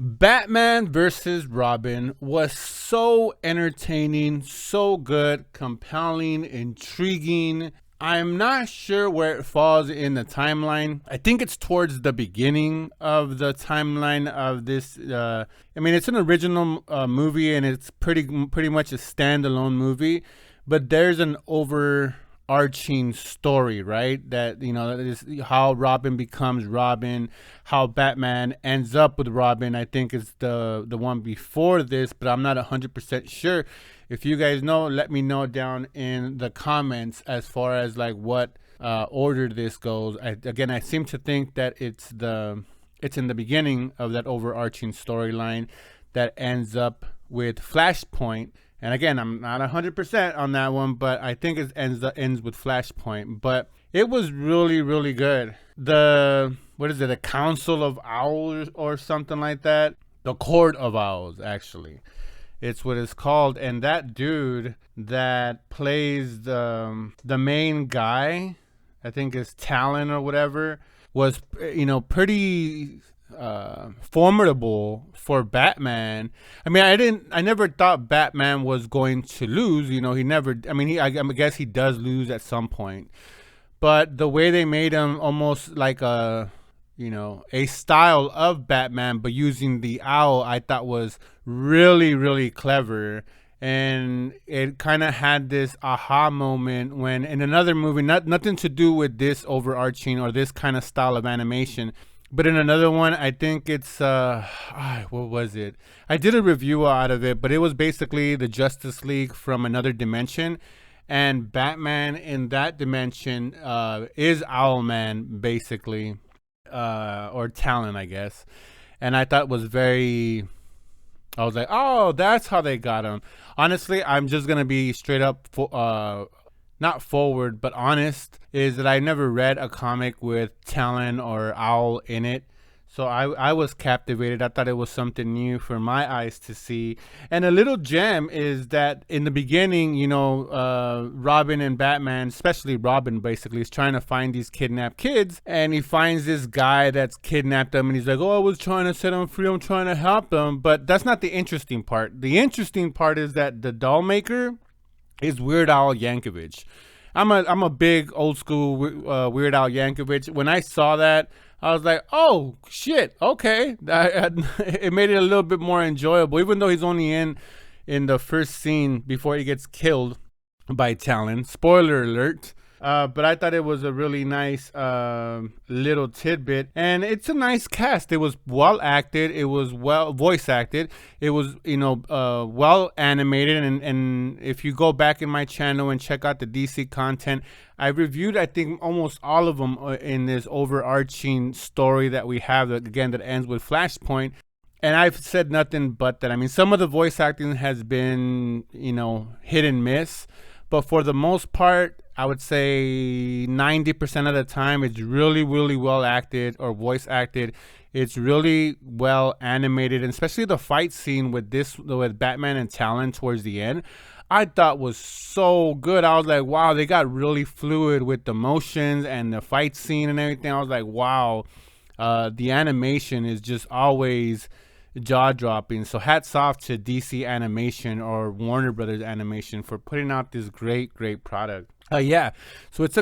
Batman versus Robin was so entertaining, so good, compelling, intriguing. I'm not sure where it falls in the timeline. I think it's towards the beginning of the timeline of this. I mean, it's an original movie, and it's pretty much a standalone movie. But there's an overarching story, right? That that is how Robin becomes Robin, how Batman ends up with Robin. I think is the one before this, but I'm not 100% sure. If you guys know, let me know down in the comments as far as like what order this goes. I seem to think that it's in the beginning of that overarching storyline that ends up with Flashpoint. And again, I'm not 100% on that one, but I think it ends with Flashpoint. But it was really, really good. What is it? The Council of Owls or something like that? The Court of Owls, actually. It's what it's called. And that dude that plays the main guy, I think is Talon or whatever, was pretty formidable for Batman. I mean, I never thought Batman was going to lose. He never. I mean, I guess he does lose at some point, but the way they made him almost like a style of Batman, but using the owl, I thought was really, really clever. And it kind of had this aha moment when in another movie, nothing to do with this overarching or this kind of style of animation, but in another one, I think it's what was it? I did a review out of it, but it was basically the Justice League from another dimension, and Batman in that dimension is Owlman basically, or Talon, I guess. And I thought was very. I was like, oh, that's how they got him. Honestly, I'm just gonna be straight up not forward, but honest, is that I never read a comic with Talon or Owl in it. So I was captivated. I thought it was something new for my eyes to see. And a little gem is that in the beginning, Robin and Batman, especially Robin, basically is trying to find these kidnapped kids. And he finds this guy that's kidnapped them. And he's like, oh, I was trying to set them free. I'm trying to help them. But that's not the interesting part. The interesting part is that the doll maker is Weird Al Yankovic. I'm a big old school Weird Al Yankovic. When I saw that, I was like, oh shit, okay. It made it a little bit more enjoyable, even though he's only in the first scene before he gets killed by Talon. Spoiler alert. But I thought it was a really nice little tidbit, and it's a nice cast. It was well acted. It was well voice acted. It was well animated. And if you go back in my channel and check out the DC content, I reviewed I think almost all of them in this overarching story that we have that ends with Flashpoint. And I've said nothing but that. I mean, some of the voice acting has been hit and miss, but for the most part, I would say 90% of the time, it's really, really well acted or voice acted. It's really well animated, and especially the fight scene with Batman and Talon towards the end, I thought was so good. I was like, wow, they got really fluid with the motions and the fight scene and everything. I was like, wow, the animation is just always jaw-dropping. So hats off to DC Animation or Warner Brothers Animation for putting out this great product. Yeah, so it's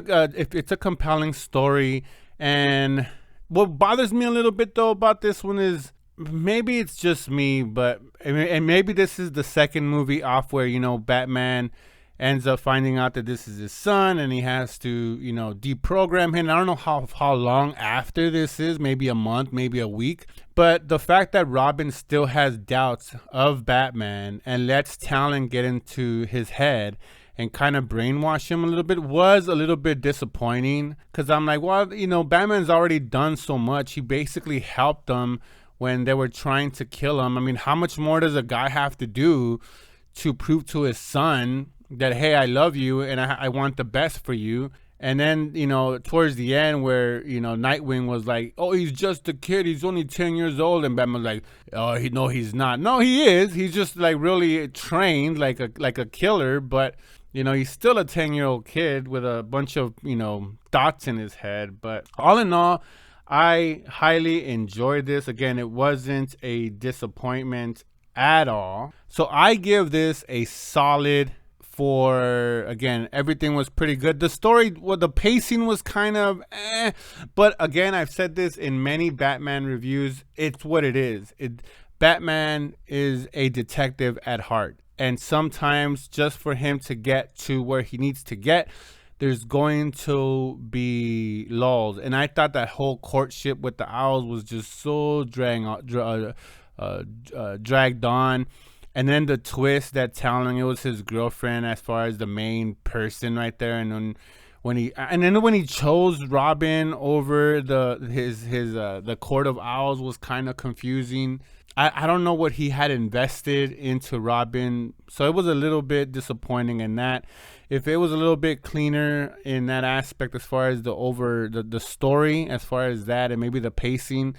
a compelling story, and what bothers me a little bit though about this one is maybe it's just me, but and maybe this is the second movie off where Batman ends up finding out that this is his son, and he has to deprogram him. I don't know how long after this is, maybe a month, maybe a week, but the fact that Robin still has doubts of Batman and lets Talon get into his head and kind of brainwash him a little bit was a little bit disappointing, because I'm like, well, Batman's already done so much. He basically helped them when they were trying to kill him. I mean, how much more does a guy have to do to prove to his son that, hey, I love you and I want the best for you? And then, towards the end where, Nightwing was like, oh, he's just a kid. He's only 10 years old. And Batman's like, oh, he's not. No, he is. He's just like really trained like a killer. But, he's still a 10-year-old kid with a bunch of, thoughts in his head. But all in all, I highly enjoyed this. Again, it wasn't a disappointment at all. So I give this a solid for, again, everything was pretty good. The story, well, the pacing was kind of but again, I've said this in many Batman reviews. It's what it is. Batman is a detective at heart. And sometimes just for him to get to where he needs to get, there's going to be lulls. And I thought that whole courtship with the owls was just so dragged on. And then the twist that telling it was his girlfriend as far as the main person right there. And then when he chose Robin over the Court of Owls was kind of confusing. I don't know what he had invested into Robin, so it was a little bit disappointing in that. If it was a little bit cleaner in that aspect as far as the story, as far as that, and maybe the pacing,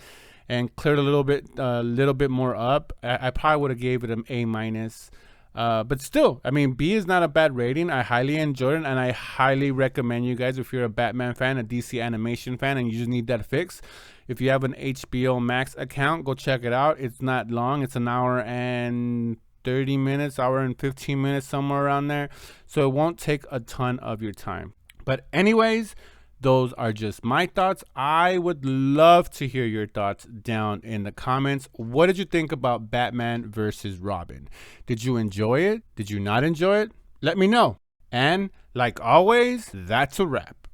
and cleared a little bit more up, I probably would have gave it an A minus. But still, I mean, B is not a bad rating. I highly enjoyed it, and I highly recommend you guys, if you're a Batman fan, a DC animation fan, and you just need that fix. If you have an HBO Max account, go check it out. It's not long. It's an hour and 30 minutes, hour and 15 minutes, somewhere around there. So it won't take a ton of your time. But anyways, those are just my thoughts. I would love to hear your thoughts down in the comments. What did you think about Batman versus Robin? Did you enjoy it? Did you not enjoy it? Let me know. And like always, that's a wrap.